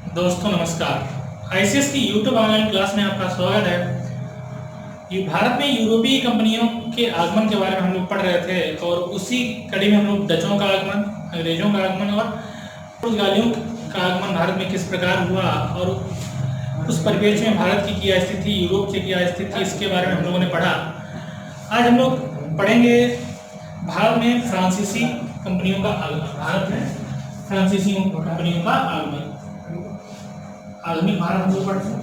दोस्तों नमस्कार। आईसीएस की यूट्यूब ऑनलाइन क्लास में आपका स्वागत है। ये भारत में यूरोपीय कंपनियों के आगमन के बारे में हम लोग पढ़ रहे थे और उसी कड़ी में हम लोग डचों का आगमन, अंग्रेजों का आगमन और पुर्तगालियों का आगमन भारत में किस प्रकार हुआ और उस परिप्रेक्ष्य में भारत की क्या स्थिति, यूरोप की क्या स्थिति, इसके बारे में हम लोगों ने पढ़ा। आज हम लोग पढ़ेंगे भारत में फ्रांसीसी कंपनियों का आगमन। भारत में फ्रांसीसी कंपनियों का आगमन, आधुनिक भारत हम लोग पढ़ते हैं।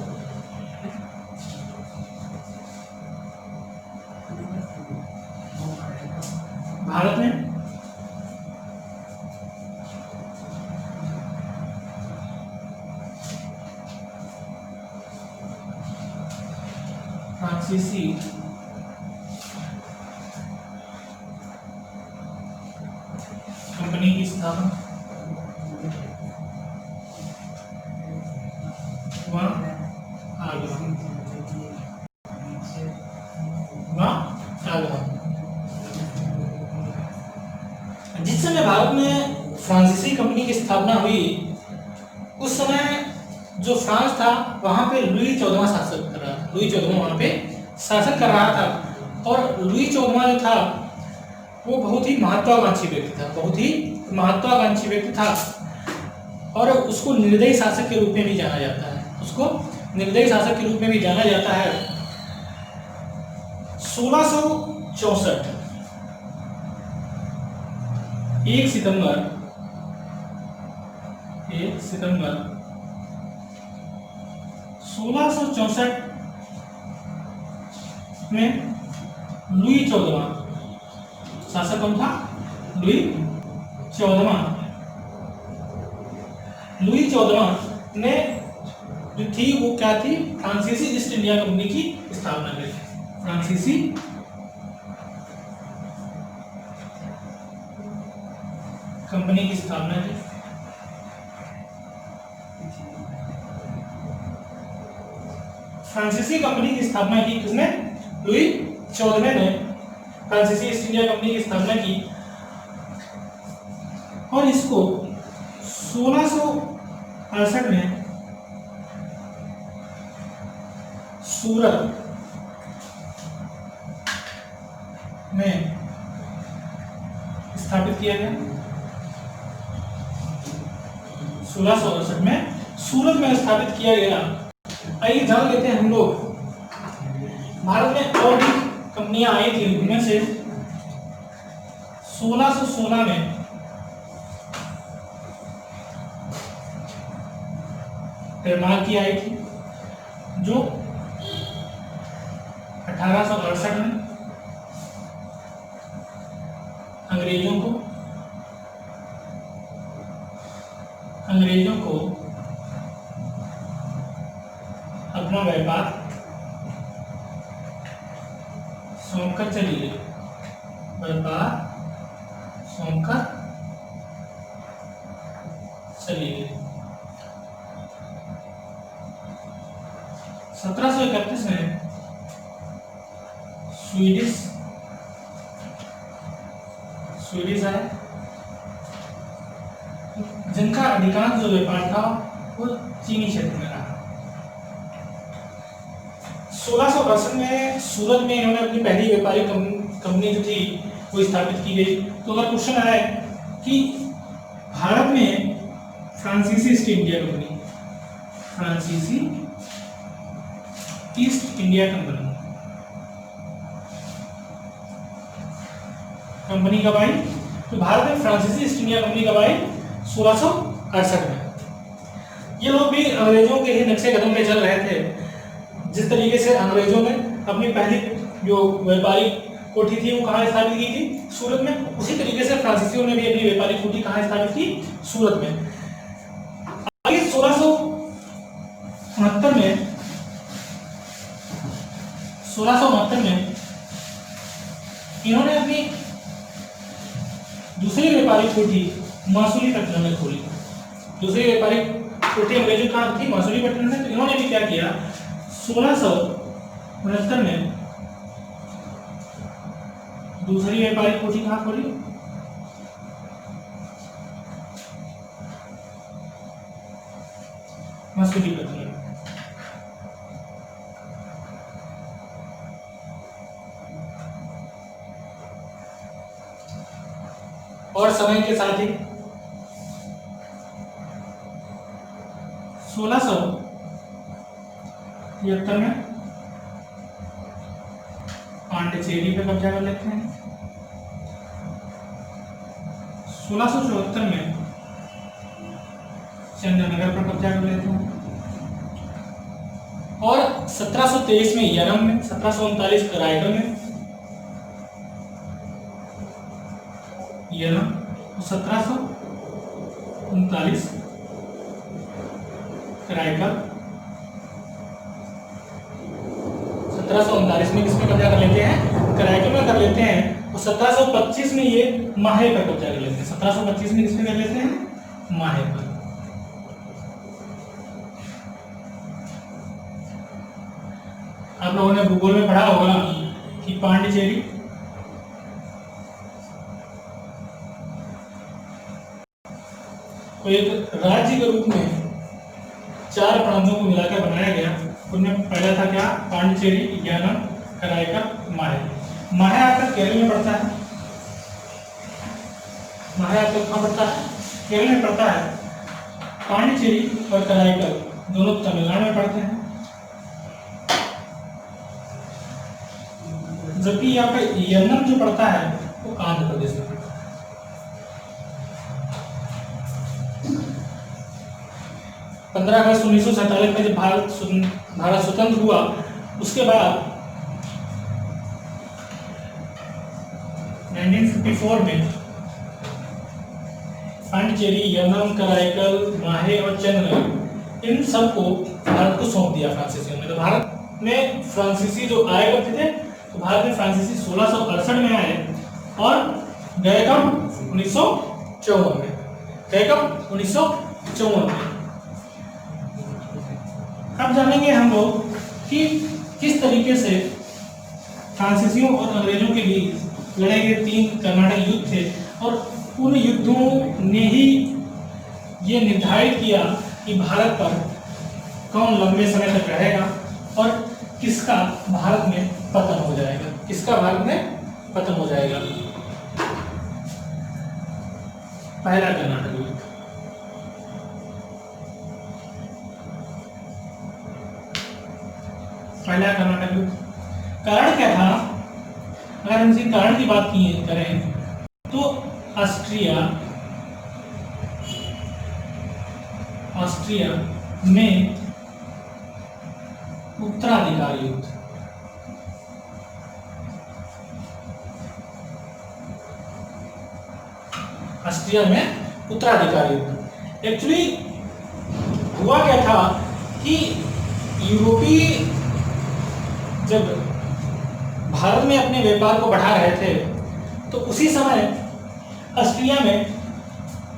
भारत में फ्रांसीसी कंपनी की स्थापना जिस समय भारत में फ्रांसीसी कंपनी की स्थापना हुई उस समय जो फ्रांस था वहां पे लुई 14वां शासन कर रहा था। लुई 14वां वहां पे शासन कर रहा था और लुई 14वां जो था वो बहुत ही महत्वाकांक्षी व्यक्ति था, बहुत ही महत्वाकांक्षी व्यक्ति था और उसको निर्दयी शासक के रूप में भी जाना जाता है। उसको निर्दयी शासक के रूप में भी जाना जाता है। 1664 1 सितंबर 1664 में लुई 14वां शासक कौन था? लुई 14वां। लुई 14वां ने जो थी वो क्या थी? फ्रांसीसी ईस्ट इंडिया कंपनी की स्थापना की। फ्रांसीसी कंपनी की स्थापना की। फ्रांसीसी कंपनी की स्थापना की किसने? लुई 14वें ने फ्रांसीसी ईस्ट इंडिया कंपनी की स्थापना की और इसको 1668 में सूरत में स्थापित किया गया। 1668 में सूरत में स्थापित किया गया। आइए जान लेते हैं हम लोग भारत में और भी कंपनियां आई थी। उनमें से 1616 में की आई थी जो 1868 में अंग्रेजों को अपना व्यापार सौंपकर चली गई। व्यापार सौंपकर चली गई। 1731 में स्वीडिश आए जिनका अधिकांश जो व्यापार था वो चीनी क्षेत्र में रहा। 1668 में सूरत में इन्होंने अपनी पहली व्यापारिक कंपनी जो थी वो स्थापित की गई। तो अगर क्वेश्चन आए कि भारत में फ्रांसीसी ईस्ट इंडिया कंपनी, फ्रांसीसी ईस्ट इंडिया कंपनी कब आई? तो भारत में फ्रांसीसी ईस्ट इंडिया कंपनी कब आई? 1668 में। ये लोग भी अंग्रेजों के ही नक्शे कदम पे चल रहे थे। जिस तरीके से अंग्रेजों ने अपनी पहली जो व्यापारिक कोठी थी वो कहाँ स्थापित की थी? सूरत में। उसी तरीके से फ्रांसीसियों ने भी अपनी व्यापारिक कोठी कहाँ स्थापित की? सूरत में। आगे 1669 में इन्होंने अपनी दूसरी व्यापारिक कोठी मासूलीपट्टनम में खोली। दूसरी व्यापारिक कोठी अंग्रेजों कहाँ थी? मासूलीपट्टनम में। तो इन्होंने भी क्या किया? 1669 में दूसरी व्यापारिक कोठी कहाँ खोली? दिक्कत नहीं। और समय के साथ ही 1673 में पांडिचेरी पे कब्जा कर लेते हैं। 1674 में चंद्रनगर पर कब्जा कर लेते हैं और 1723 में यरम में, 1739 कराईकल में यरम, 1739 कराईकल, 1739 में किसमें कब्जा कर लेते हैं? कराईकल में कर लेते हैं। और 1725 में ये माहे पर कब्जा कर लेते हैं। 1725 में किसमें कर लेते हैं? माहे पर। आप लोगों ने भूगोल में पढ़ा होगा कि पांडिचेरी को एक राज्य के रूप में 4 प्रांतों को मिलाकर बनाया गया। उनमें पहला था क्या? पांडिचेरी, यरम, कराईकल, माहे। माहे आपका केरल में पड़ता है। माहे आपका कहाँ पड़ता है? केरल में पड़ता है। पांडिचेरी और कराईकल दोनों तमिलनाडु में पड़ते हैं। जबकि यहाँ पे यन्नम जो पड़ता है वो आंध्र प्रदेश में पड़ता है। 15 अगस्त 1947 में जब भारत स्वतंत्र हुआ, उसके बाद 1954 में पांडिचेरी, यन्नम, कराईकल, माहे और चंद्रनगर इन सबको भारत को सौंप दिया फ्रांसीसियों में। तो भारत में फ्रांसीसी जो आए करते थे, तो भारत में फ्रांसीसी 1668 में आए और गए कब? 1954 में। गए कब? 1954 में। अब जानेंगे हम लोग कि किस तरीके से फ्रांसीसियों और अंग्रेजों के बीच लड़े गए 3 कर्नाटक युद्ध थे और उन युद्धों ने ही ये निर्धारित किया कि भारत पर कौन लंबे समय तक रहेगा और किसका भारत में पतन हो जाएगा। किसका भारत में पतन हो जाएगा? पहला कर्नाटक युद्ध। पहला कर्नाटक युद्ध कारण क्या था? अगर हम इसके कारण की बात करें तो ऑस्ट्रिया में उत्तराधिकार युद्ध। ऑस्ट्रिया में उत्तराधिकार युद्ध। एक्चुअली हुआ क्या था कि यूरोपीय जब भारत में अपने व्यापार को बढ़ा रहे थे तो उसी समय ऑस्ट्रिया में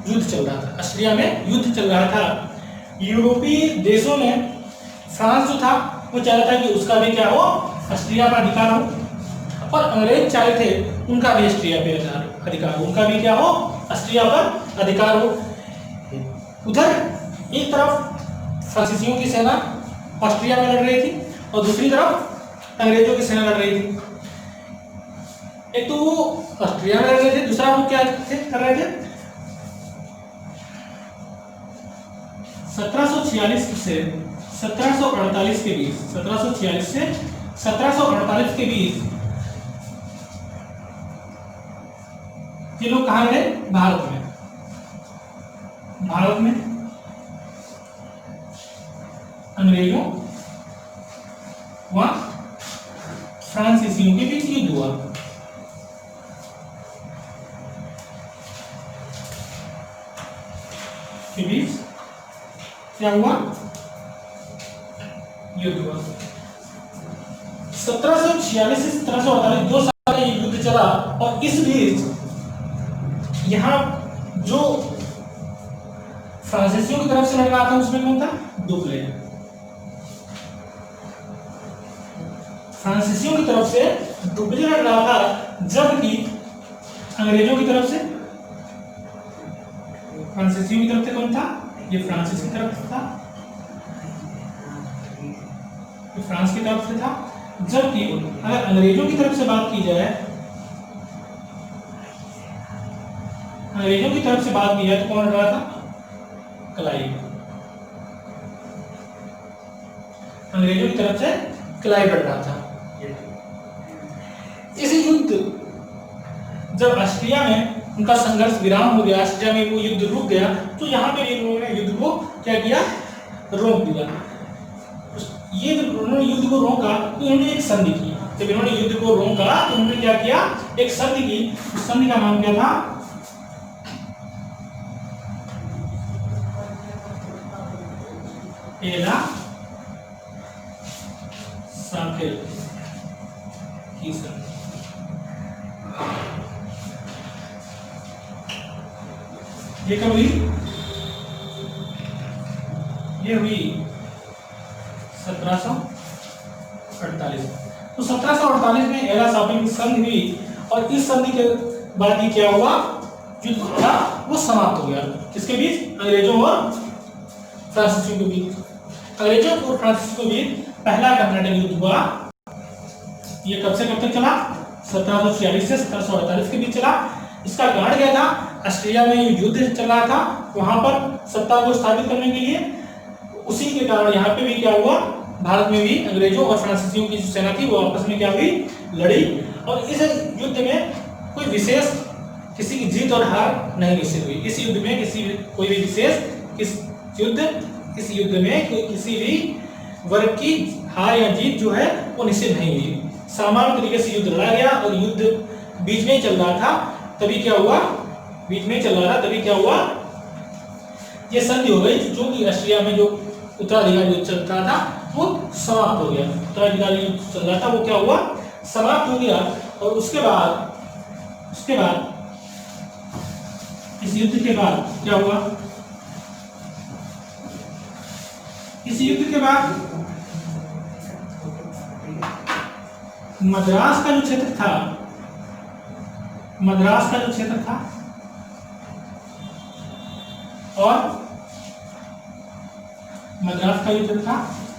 युद्ध चल रहा था। ऑस्ट्रिया में युद्ध चल रहा था। यूरोपीय देशों में फ्रांस जो था वो चाहता था कि उसका भी क्या हो? ऑस्ट्रिया पर अधिकार हो। और अंग्रेज चाहते थे उनका भी ऑस्ट्रिया पे अधिकार हो, उनका भी क्या हो? ऑस्ट्रिया पर अधिकार हो। उधर एक तरफ फ्रांसीसियों की सेना ऑस्ट्रिया में लड़ रही थी और दूसरी तरफ अंग्रेजों की सेना लड़ रही थी। एक तो वो ऑस्ट्रिया में लड़ रहे थे, दूसरा वो क्या कर रहे थे? 1746 से 1748 के बीच, 1746 से 1748 के बीच ये लोग कहाँ गए? भारत में। भारत में अंग्रेजों व फ्रांसीसियों के बीच युद्ध हुआ। के बीच क्या हुआ? युद्ध हुआ। 1746 से 1748 2 साल ये युद्ध चला और इस बीच यहाँ जो फ्रांसीसियों की तरफ से लड़ रहा था उसमें कौन था? डुप्ले। फ्रांसीसियों की तरफ से डुप्ले लड़ रहा था, जबकि अंग्रेजों की तरफ से फ्रांसीसियों की तरफ से कौन था? ये फ्रांसिस की तरफ था ये फ्रांस की तरफ से था। जबकि अगर अंग्रेजों की तरफ से बात की जाए, अंग्रेजों की तरफ से बात की जाए तो कौन लड़ रहा था? क्लाइव। अंग्रेजों की तरफ से क्लाइव लड़ रहा था। इस युद्ध जब ऑस्ट्रिया में उनका संघर्ष विराम हो गया, ऑस्ट्रिया में वो युद्ध रुक गया, तो यहाँ पे इन्होंने युद्ध को क्या किया? रोक दिया। ये जब उन्होंने युद्ध को रोका तो इन्होंने एक संधि की। जब इन्होंने युद्ध को रोका तो उन्होंने क्या किया? एक संधि की। उस संधि का नाम क्या था? एला साफेल की संधि। ये कब हुई? ये हुई 1748। तो 1748 में एला साफेल की संधि हुई और इस संधि के बाद ही क्या हुआ? युद्ध था वो समाप्त हो गया। किसके बीच? अंग्रेजों और फ्रांसीसियों के बीच। अंग्रेजों और फ्रांसीसियों के बीच पहला कर्नाटक युद्ध हुआ। ये कब से कब तक चला? 1746 से 1748 के बीच चला। इसका कारण क्या था? ऑस्ट्रिया में युद्ध चल रहा था, वहां पर सत्ता को स्थापित करने के लिए। उसी के कारण यहाँ पे भी क्या हुआ? भारत में भी अंग्रेजों और फ्रांसीसियों की जो सेना थी वो आपस में क्या हुई? लड़ी। और इस युद्ध में कोई विशेष किसी की जीत और हार नहीं निश्चित हुई। इस युद्ध में कोई भी विशेष इस युद्ध में किसी भी वर्ग की हार या जीत जो है वो निश्चित नहीं हुई। सामान्य तरीके से युद्ध लड़ा गया और युद्ध बीच में ही चल रहा था। तभी क्या हुआ? बीच में चल रहा था तभी क्या हुआ? ये संधि हो गई, जो कि ऑस्ट्रिया में जो उत्तराधिकारी युद्ध चल रहा था वो समाप्त हो गया। उत्तराधिकारी युद्ध चल रहा था वो क्या हुआ? समाप्त हो गया। और उसके बाद इस युद्ध के बाद क्या हुआ? इस युद्ध के बाद मद्रास का जो क्षेत्र था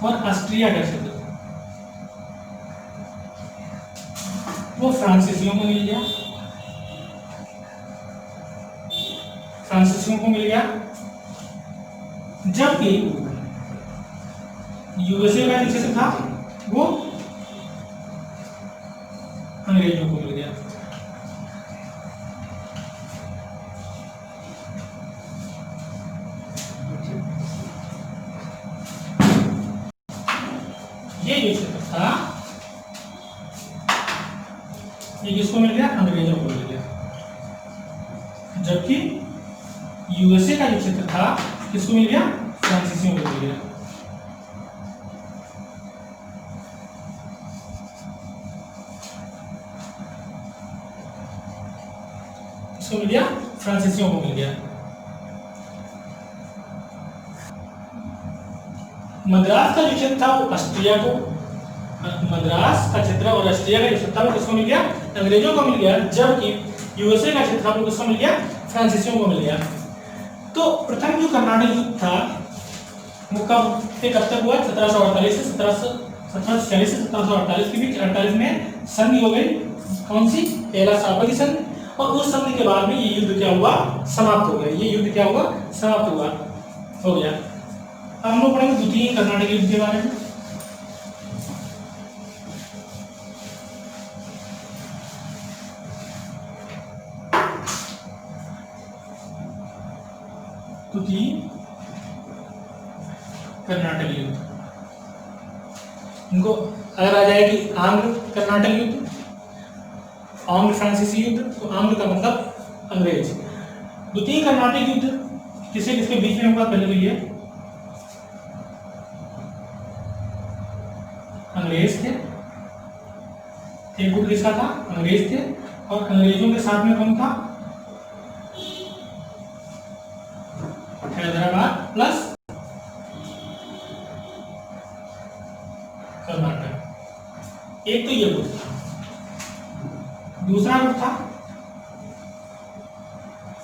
और ऑस्ट्रिया का क्षेत्र वो फ्रांसीसियों को मिल गया। जबकि यूएसए का जो क्षेत्र था वो अंग्रेजों को मिल गया। ये जो क्षेत्र था ये किसको मिल गया? अंग्रेजों को मिल गया। जबकि यूएसए का जो क्षेत्र था किसको मिल गया? फ्रांसीसियों को मिल गया। किसको मिल गया? फ्रांसीसियों को मिल गया। मद्रास का जो क्षेत्र था वो ऑस्ट्रिया को, मद्रास का क्षेत्र और ऑस्ट्रिया का जो क्षेत्र था वो किसको मिल गया? अंग्रेजों को मिल गया। जबकि यूएसए का क्षेत्र था वो किसको मिल गया? फ्रांसीसियों को मिल गया। तो प्रथम जो कर्नाटक युद्ध था वो कब तक हुआ? 1748 से 1746 से 1748 के बीच। 48 में संधि हो गई। कौन सी? एला साफा की संधि। और उस संधि के बाद में ये युद्ध क्या हुआ? समाप्त हो गया। ये युद्ध क्या हुआ? समाप्त हुआ हो गया। अब हम लोग पढ़ेंगे द्वितीय कर्नाटक युद्ध के बारे में। द्वितीय कर्नाटक युद्ध, इनको अगर आ जाएगी आंग्ल कर्नाटक युद्ध, आंग्ल फ्रांसीसी युद्ध, तो आंग्ल का मतलब अंग्रेज। द्वितीय कर्नाटक युद्ध किसके किसके बीच में होगा? पहले तो ये अंग्रेज थे। एक गुट किसका था? अंग्रेज थे। और अंग्रेजों के साथ में कौन था? हैदराबाद प्लस कर्नाटक। एक तो ये गुट था। दूसरा गुट था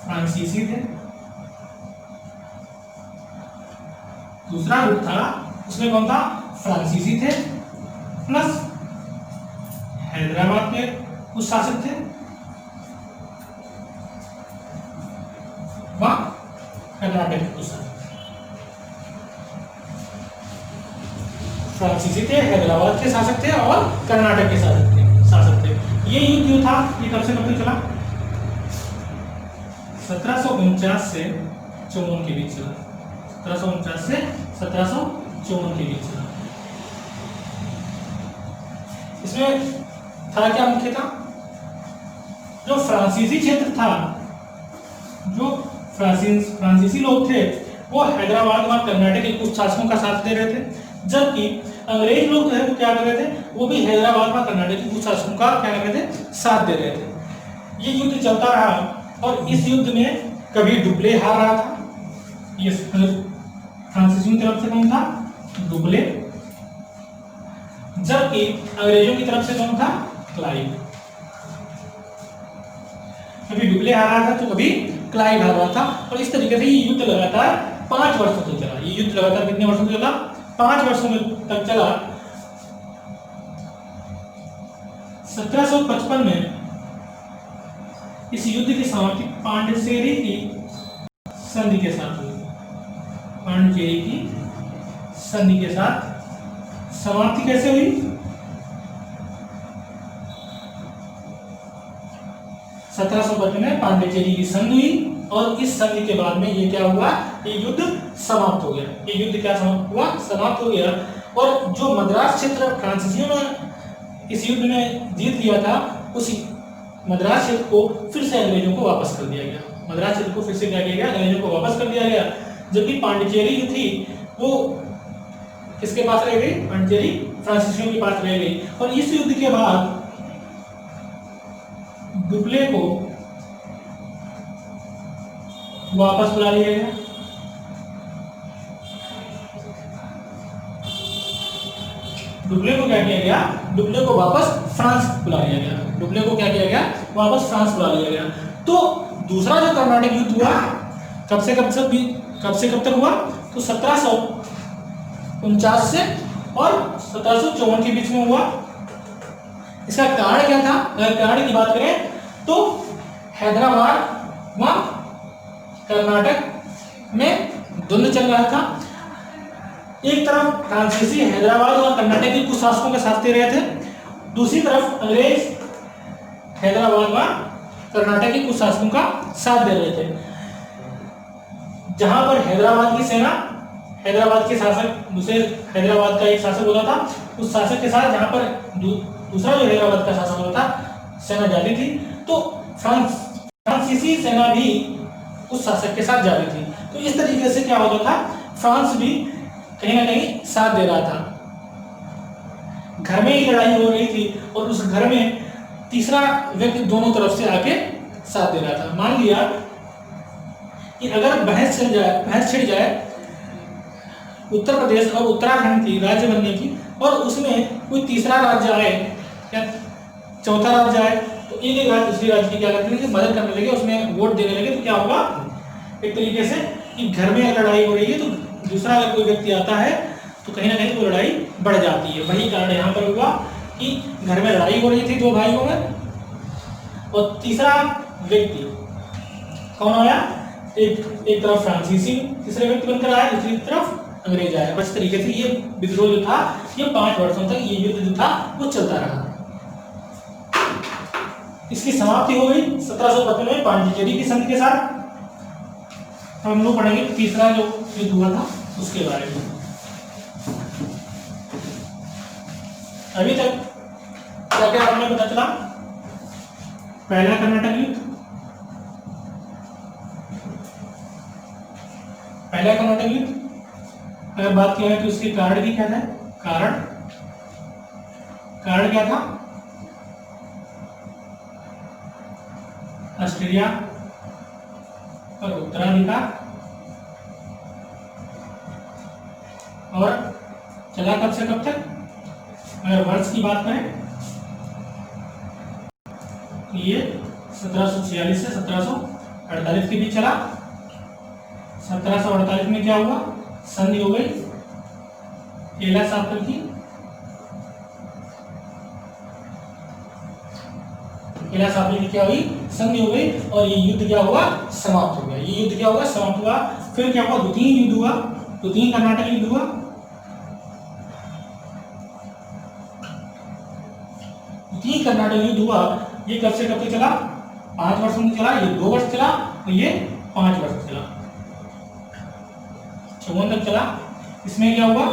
फ्रांसीसी थे। दूसरा गुट था उसमें कौन था? फ्रांसीसी थे। प्लस हैदराबाद के कुछ शासक थे व कर्नाटक के कुछ शासक। फ्रांसीसी थे, हैदराबाद के शासक थे और कर्नाटक के शासक थे। ये युद्ध जो था ये कब से कब तक चला? 1749 से 54 के बीच चला। 1749 से 1754 के बीच चला। इसमें था क्या मुख्य था? जो फ्रांसीसी क्षेत्र था, जो फ्रांसीसी लोग थे वो हैदराबाद व कर्नाटक के कुछ शासकों का साथ दे रहे थे, जबकि अंग्रेज लोग है वो क्या कर रहे थे? वो भी हैदराबाद व कर्नाटक के कुछ शासकों का क्या कर रहे थे? साथ दे रहे थे। ये युद्ध चलता रहा और इस युद्ध में कभी डुप्ले हार रहा था, ये फ्रांसीसियों की तरफ से कौन था? डुप्ले, जबकि अंग्रेजों की तरफ से कौन था? क्लाइव। कभी डुप्ले हार रहा था तो कभी क्लाइव हार रहा था। और इस तरीके से ये युद्ध लगातार 5 वर्षों तक चला। ये युद्ध लगातार कितने वर्षों तक चला? 5 वर्षों तक चला। 1755 में इस युद्ध की समाप्ति पांडिचेरी की संधि के साथ हुई। पांडिचेरी की संधि के साथ समाप्ति कैसे हुई? 1755 में पांडिचेरी की संधि हुई और इस संधि के बाद में ये क्या हुआ? ये युद्ध समाप्त हो गया। ये युद्ध क्या समाप्त हुआ? समाप्त हो गया। और जो मद्रास क्षेत्र फ्रांसीसियों ने इस युद्ध में जीत लिया था, उसी मद्रास क्षेत्र को फिर से अंग्रेजों को वापस कर दिया गया। मद्रास क्षेत्र को फिर से क्या किया गया? अंग्रेजों को वापस कर दिया गया। जबकि पांडिचेरी जो थी वो किसके पास रह गई? पांडिचेरी फ्रांसीसियों के पास रह गई। और इस युद्ध के बाद डुप्ले को वापस बुला लिया गया। डुप्ले को क्या किया गया? डुप्ले को वापस फ्रांस बुला लिया गया। डुप्ले को क्या किया गया? वापस फ्रांस बुला लिया गया। तो दूसरा जो कर्नाटक युद्ध हुआ कब से कब तक हुआ? तो 1749 से और 1754 के बीच में हुआ। इसका कारण क्या था? अगर कारण की बात करें तो हैदराबाद व कर्नाटक में द्वंद्व चल रहा था। एक तरफ फ्रांसीसी हैदराबाद और कर्नाटक के कुछ शासकों के साथ दे रहे थे, दूसरी तरफ अंग्रेज हैदराबाद व कर्नाटक के कुछ शासकों का साथ दे रहे थे। जहां पर हैदराबाद की सेना, हैदराबाद के शासक, दूसरे हैदराबाद का एक शासक होता था, उस शासक के साथ जहां पर दूसरा जो हैदराबाद का शासक होता था सेना जाती थी, तो फ्रांसीसी सेना भी उस शासक के साथ जाती थी। तो इस तरीके से क्या होता था? फ्रांस भी कहीं ना कहीं साथ दे रहा था। घर में ही लड़ाई हो रही थी और उस घर में तीसरा व्यक्ति दोनों तरफ से आके साथ दे रहा था। मान लिया कि अगर बहस छिड़ जाए उत्तर प्रदेश और उत्तराखंड की राज्य बनने की, और उसमें कोई तीसरा राज्य आए या चौथा राज्य आए, तो एक राज्य दूसरी राज्य की क्या करने लगे? मदद करने लगे, उसमें वोट देने लगे। तो क्या होगा? एक तरीके से कि घर में लड़ाई हो रही है तो दूसरा अगर कोई व्यक्ति आता है तो कहीं ना कहीं वो लड़ाई बढ़ जाती है। वही कारण यहाँ पर हुआ कि घर में लड़ाई हो रही थी दो भाइयों में, और तीसरा व्यक्ति कौन आया? एक तरफ फ्रांसीसी तीसरे व्यक्ति बनकर आया, दूसरी तरफ अंग्रेज आया। बस तरीके से ये विद्रोह जो था ये 5 वर्षों तक ये युद्ध जो था वो चलता रहा। इसकी समाप्ति हो गई 1755 में पांडिचेरी की संधि के साथ। हम लोग पढ़ेंगे तीसरा जो युद्ध हुआ था उसके बारे में। अभी तक क्या क्या आपने पता चला? पहला कर्नाटक युद्ध, पहला कर्नाटक युद्ध अगर बात किया है तो उसके कारण भी क्या था? कारण क्या था? ऑस्ट्रेलिया पर उत्तराधिकार, और चला कब से कब तक? अगर वर्ष की बात करें तो ये 1746 से 1748 के बीच चला। 1748 में क्या हुआ? संधि हो गई एला साफ्टर की, पहला साफल्य की क्या हुई, संधि हो गई, और ये युद्ध क्या हुआ, समाप्त हो गया। ये युद्ध क्या हुआ, समाप्त हुआ। फिर क्या हुआ, द्वितीय युद्ध हुआ, द्वितीय कर्नाटक युद्ध हुआ। द्वितीय कर्नाटक युद्ध हुआ, ये कब से कब तक चला, 5 वर्षों तक चला। ये 2 वर्ष चला और ये 5 वर्ष चला, 54 तक चला। इसमें क्या हुआ,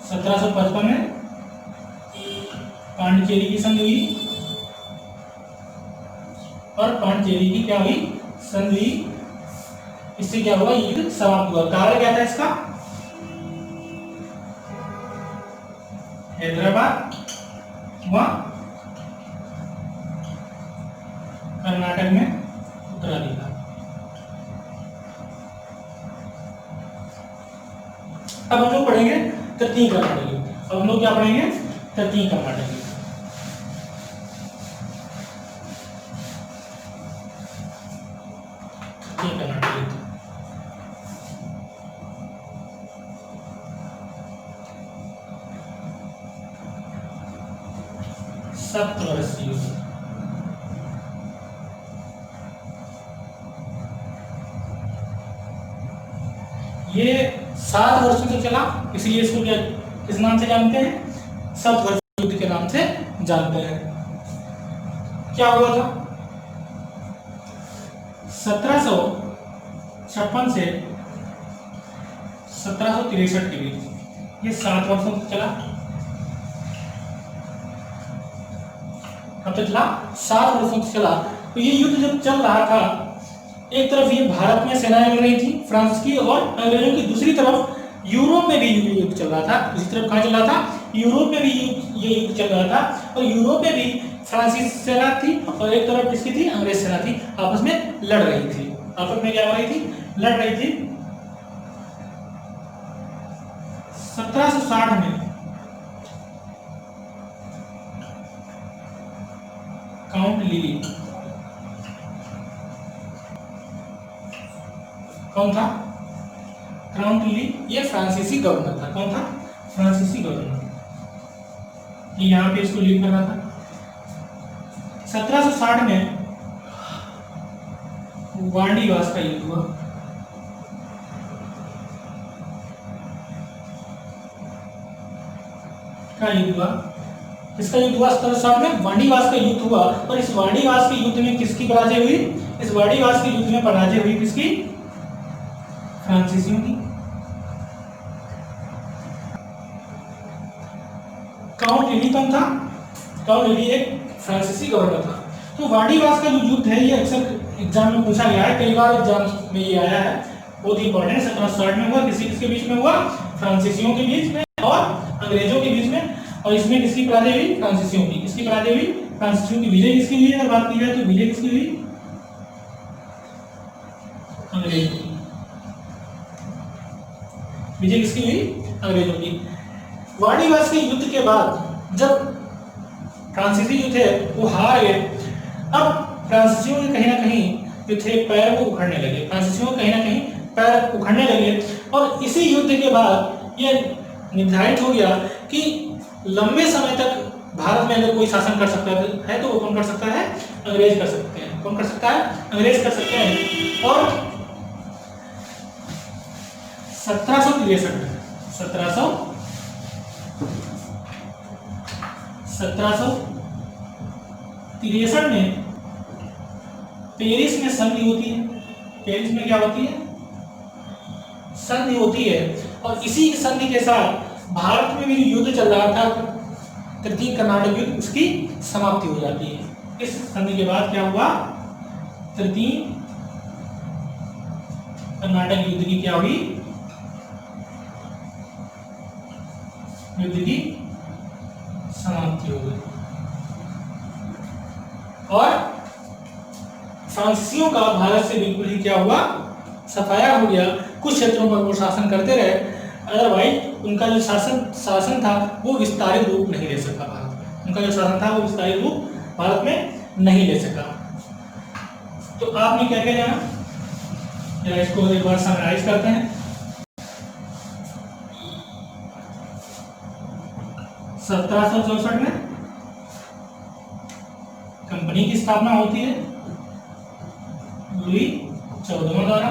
1755 में पांडिचेरी की संधि हुई, और पांडिचेरी की क्या हुई, संधि हुई। इससे क्या हुआ, युद्ध समाप्त हुआ। कारण क्या था इसका, हैदराबाद व कर्नाटक में उत्तराधिकार। अब हम लोग पढ़ेंगे तृतीय कर्नाटक युद्ध। अब हम लोग क्या पढ़ेंगे, तृतीय कर्नाटक युद्ध। तृतीय कर्नाटक युद्ध सप्तवर्षीय युद्ध। ये 7 वर्षों तक चला, इसलिए इसको क्या, किस नाम से जानते हैं, सप्तवर्षीय युद्ध के नाम से जानते हैं। क्या हुआ था, 1756 से 1763 के बीच ये 7 वर्षों तक चला। कब तक चला, 7 वर्षों तक चला। तो ये युद्ध जब चल रहा था, एक तरफ ये भारत में सेनाएं लड़ रही थी फ्रांस की और अंग्रेजों की, दूसरी तरफ यूरोप में भी युद्ध चल रहा था। दूसरी तरफ कहाँ चल रहा था, यूरोप में भी ये युद्ध चल रहा था, और यूरोप में भी फ्रांसीसी सेना थी और एक तरफ किसकी थी, अंग्रेज सेना थी, आपस में लड़ रही थी। आपस में क्या हो रही थी, लड़ रही थी। 1760 में काउंट लिली, कौन था, काउंट लिली, ये फ्रांसीसी गवर्नर था। कौन था, फ्रांसीसी गवर्नर। यहाँ पे इसको लीड करना था। 1760 में वांडीवास का युद्ध हुआ। का युद्ध हुआ, इसका युद्ध हुआ 1760 में, वांडीवास का युद्ध हुआ। और इस वांडीवास के युद्ध में किसकी पराजय हुई, इस वांडीवास के युद्ध में पराजय हुई किसकी, फ्रांसीसियों की। काउंट लिली कौन था, काउंट लिली एक फ्रांसीसी गवर्नर था। तो वांडीवास का जो युद्ध है, ये अक्सर एग्जाम में पूछा गया है, कई बार एग्जाम में ये आया है, बहुत ही इंपॉर्टेंट। 1760 में हुआ, किसके बीच में हुआ, फ्रांसीसियों के बीच में और अंग्रेजों के बीच में। और इसमें किसकी पराजय हुई, फ्रांसीसियों की। किसकी पराजय हुई, फ्रांसीसियों की। विजय किसकी हुई, अगर बात की जाए तो विजय किसकी हुई, अंग्रेजों की। विजय किसकी हुई, अंग्रेजों की। वांडीवास के युद्ध के बाद जब फ्रांसीसी जो थे वो हार गए, अब फ्रांसीसियों के कहीं ना कहीं जो थे पैर को उखड़ने लगे, फ्रांसीसियों के कहीं ना कहीं पैर उखड़ने लगे। और इसी युद्ध के बाद ये निर्धारित हो गया कि लंबे समय तक भारत में अगर कोई शासन कर सकता है तो वो कौन कर सकता है, अंग्रेज कर सकते हैं। कौन कर सकता है, अंग्रेज कर सकते हैं। और 1763 में पेरिस में संधि होती है। पेरिस में क्या होती है, संधि होती है। और इसी संधि के साथ भारत में भी युद्ध चल रहा था, तृतीय कर्नाटक युद्ध, उसकी समाप्ति हो जाती है। इस संधि के बाद क्या हुआ, तृतीय कर्नाटक युद्ध की क्या हुई, युद्ध की समाप्ति हो गई। और फ्रांसीसियों का भारत से बिल्कुल ही क्या हुआ, सफाया हो गया। कुछ क्षेत्रों पर वो शासन करते रहे, अदरवाइज उनका जो शासन था वो विस्तारित रूप नहीं ले सका भारत में। उनका जो शासन था वो विस्तारित रूप भारत में नहीं ले सका। तो आपने क्या क्या जाना, जरा इसको एक बार समराइज करते हैं। 1764 में कंपनी की स्थापना होती है लुई 14वां द्वारा।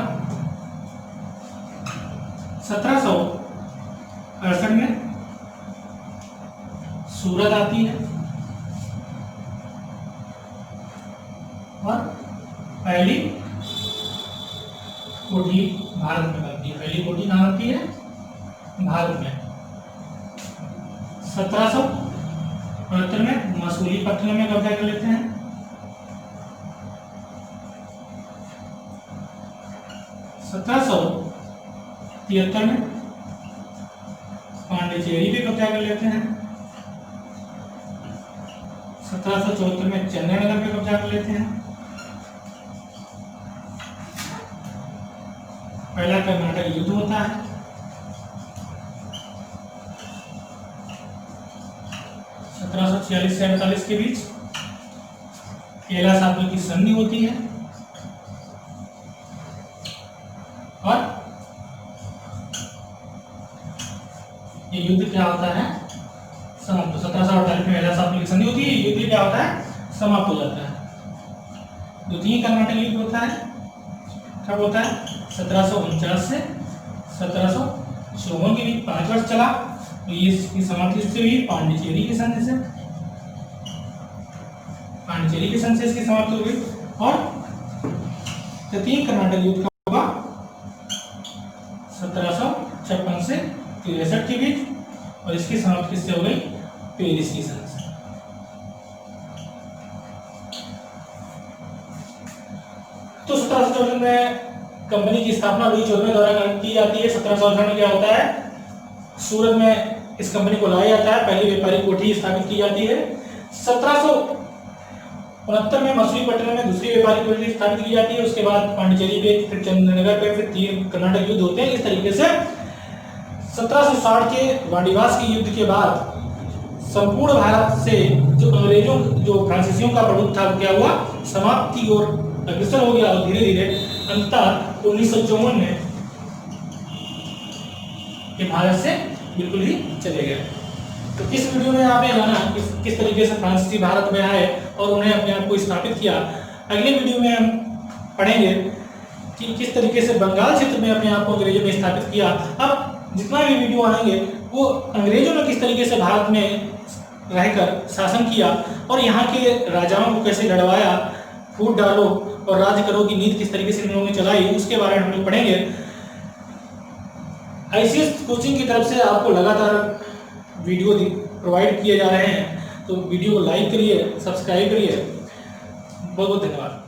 1768 में सूरत आती है और पहली कोठी भारत में बनती है। पहली कोठी कहाँ बनती है? भारत में। 1769 में मसूलीपट्टनम में कब्जा कर लेते हैं। 1773 में पांडिचेरी पे कब्जा कर लेते हैं। 1774 में चंद्र नगर पे कब्जा कर लेते हैं। पहला कर्नाटक युद्ध होता है। 1746 से 48 के बीच केला सातों की संधि होती है और ये युद्ध क्या होता है? समाप्त। 1748 में केला सातों की संधि होती है। युद्ध क्या होता है? समाप्त हो जाता है। द्वितीय कर्नाटक युद्ध होता है, कब होता है? 1749 से 1754 के बीच 5 वर्ष चला। तो ये इसकी समाप्ति से हुई पांडिचेरी की संधि से। पांडिचेरी की संधि से इसकी समाप्ति हो गई। और तृतीय कर्नाटक युद्ध कब होगा? 1756 से 63 के बीच और इसकी समाप्ति किससे हो गई? पेरिस की संधि से। तो 1754 में कंपनी की स्थापना लुई 14वें द्वारा की जाती है। 1758 में क्या होता है? सूरत में इस कंपनी को लाया जाता है। पहली व्यापारिक कोठी स्थापित की जाती है। 1769 में मसूलीपट्टनम में दूसरी व्यापारिक कोठी स्थापित की जाती है। उसके बाद पांडिचेरी पे, फिर चंद्रनगर पे, फिर 3 कर्नाटक युद्ध होते हैं। इस तरीके से 1760 के वाणिवास के युद्ध के बाद संपूर्ण भारत से जो फ्रांसीसियों का प्रभुत्व था क्या हुआ? समाप्ति और अग्रसर हो गया और धीरे धीरे अंततः 1954 में ये भारत से बिल्कुल ही चले गए। तो इस वीडियो में आपने जाना किस तरीके से फ्रांसीसी भारत में आए और उन्हें अपने आप को स्थापित किया। अगले वीडियो में हम पढ़ेंगे कि किस तरीके से बंगाल क्षेत्र में अपने आप को अंग्रेजों ने स्थापित किया। अब जितना भी वीडियो आएंगे वो अंग्रेजों ने किस तरीके से भारत में रहकर शासन किया और यहाँ के राजाओं को कैसे लड़वाया, फूट डालो और राज करो की नीति किस तरीके से इन लोगों ने चलाई, उसके बारे में हम लोग पढ़ेंगे। आईसीएस कोचिंग की तरफ से आपको लगातार वीडियो प्रोवाइड किए जा रहे हैं, तो वीडियो को लाइक करिए, सब्सक्राइब करिए। बहुत बहुत धन्यवाद।